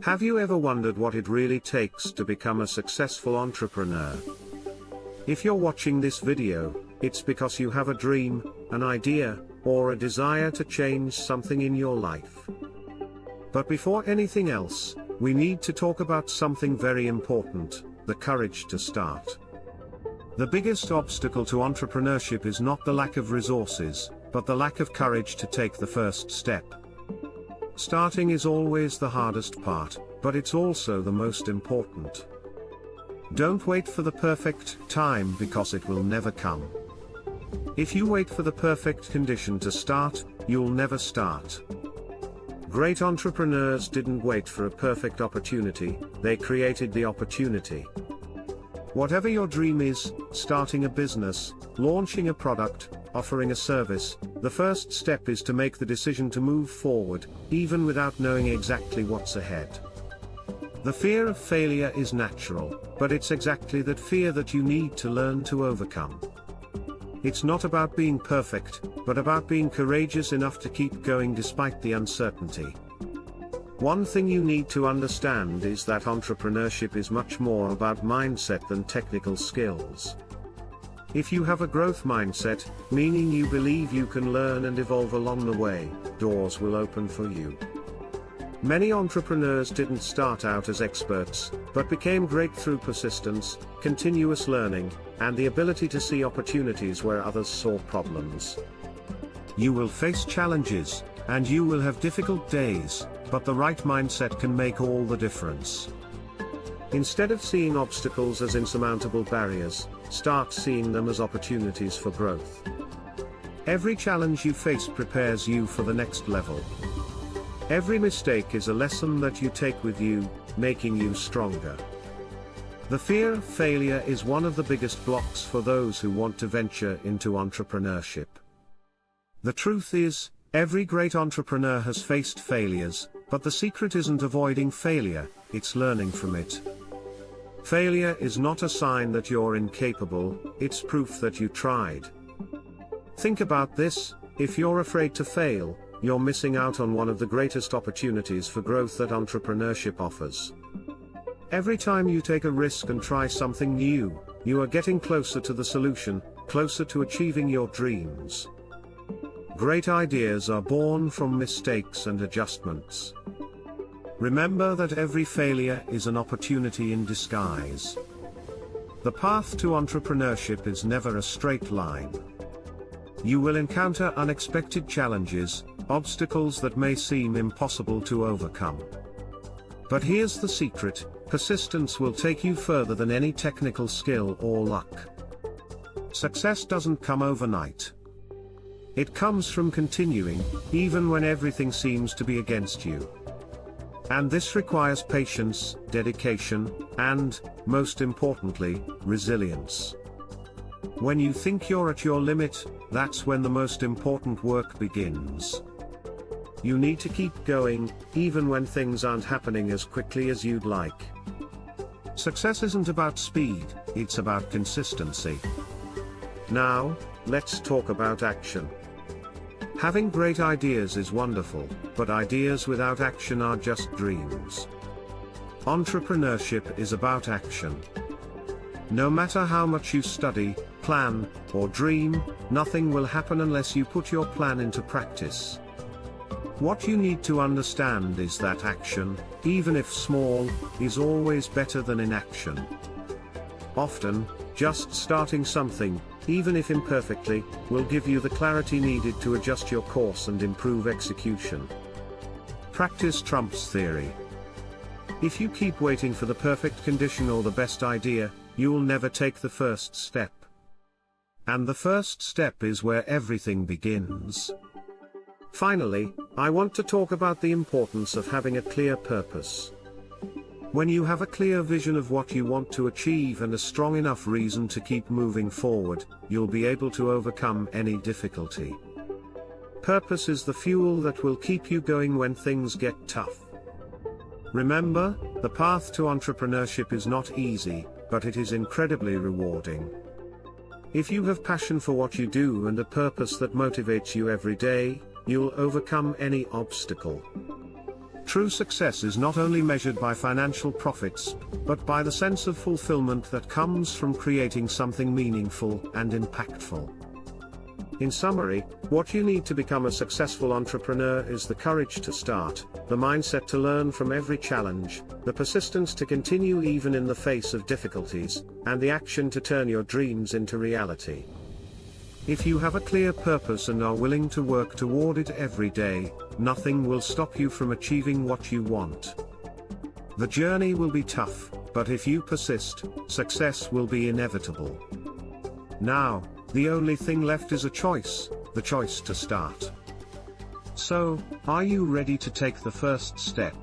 Have you ever wondered what it really takes to become a successful entrepreneur? If you're watching this video, it's because you have a dream, an idea, or a desire to change something in your life. But before anything else, we need to talk about something very important: the courage to start. The biggest obstacle to entrepreneurship is not the lack of resources, but the lack of courage to take the first step. Starting is always the hardest part, but it's also the most important. Don't wait for the perfect time because it will never come. If you wait for the perfect condition to start, you'll never start. Great entrepreneurs didn't wait for a perfect opportunity, they created the opportunity. Whatever your dream is, starting a business, launching a product, offering a service, the first step is to make the decision to move forward, even without knowing exactly what's ahead. The fear of failure is natural, but it's exactly that fear that you need to learn to overcome. It's not about being perfect, but about being courageous enough to keep going despite the uncertainty. One thing you need to understand is that entrepreneurship is much more about mindset than technical skills. If you have a growth mindset, meaning you believe you can learn and evolve along the way, doors will open for you. Many entrepreneurs didn't start out as experts, but became great through persistence, continuous learning, and the ability to see opportunities where others saw problems. You will face challenges, and you will have difficult days, but the right mindset can make all the difference. Instead of seeing obstacles as insurmountable barriers, start seeing them as opportunities for growth. Every challenge you face prepares you for the next level. Every mistake is a lesson that you take with you, making you stronger. The fear of failure is one of the biggest blocks for those who want to venture into entrepreneurship. The truth is, every great entrepreneur has faced failures, but the secret isn't avoiding failure, it's learning from it. Failure is not a sign that you're incapable, it's proof that you tried. Think about this: if you're afraid to fail, you're missing out on one of the greatest opportunities for growth that entrepreneurship offers. Every time you take a risk and try something new, you are getting closer to the solution, closer to achieving your dreams. Great ideas are born from mistakes and adjustments. Remember that every failure is an opportunity in disguise. The path to entrepreneurship is never a straight line. You will encounter unexpected challenges, obstacles that may seem impossible to overcome. But here's the secret: persistence will take you further than any technical skill or luck. Success doesn't come overnight. It comes from continuing, even when everything seems to be against you. And this requires patience, dedication, and, most importantly, resilience. When you think you're at your limit, that's when the most important work begins. You need to keep going, even when things aren't happening as quickly as you'd like. Success isn't about speed, it's about consistency. Now, let's talk about action. Having great ideas is wonderful, but ideas without action are just dreams. Entrepreneurship is about action. No matter how much you study, plan, or dream, nothing will happen unless you put your plan into practice. What you need to understand is that action, even if small, is always better than inaction. Often, just starting something, even if imperfectly, will give you the clarity needed to adjust your course and improve execution. Practice trumps theory. If you keep waiting for the perfect condition or the best idea, you will never take the first step. And the first step is where everything begins. Finally, I want to talk about the importance of having a clear purpose. When you have a clear vision of what you want to achieve and a strong enough reason to keep moving forward, you'll be able to overcome any difficulty. Purpose is the fuel that will keep you going when things get tough. Remember, the path to entrepreneurship is not easy, but it is incredibly rewarding. If you have passion for what you do and a purpose that motivates you every day, you'll overcome any obstacle. True success is not only measured by financial profits, but by the sense of fulfillment that comes from creating something meaningful and impactful. In summary, what you need to become a successful entrepreneur is the courage to start, the mindset to learn from every challenge, the persistence to continue even in the face of difficulties, and the action to turn your dreams into reality. If you have a clear purpose and are willing to work toward it every day, nothing will stop you from achieving what you want. The journey will be tough, but if you persist, success will be inevitable. Now, the only thing left is a choice, the choice to start. So, are you ready to take the first step?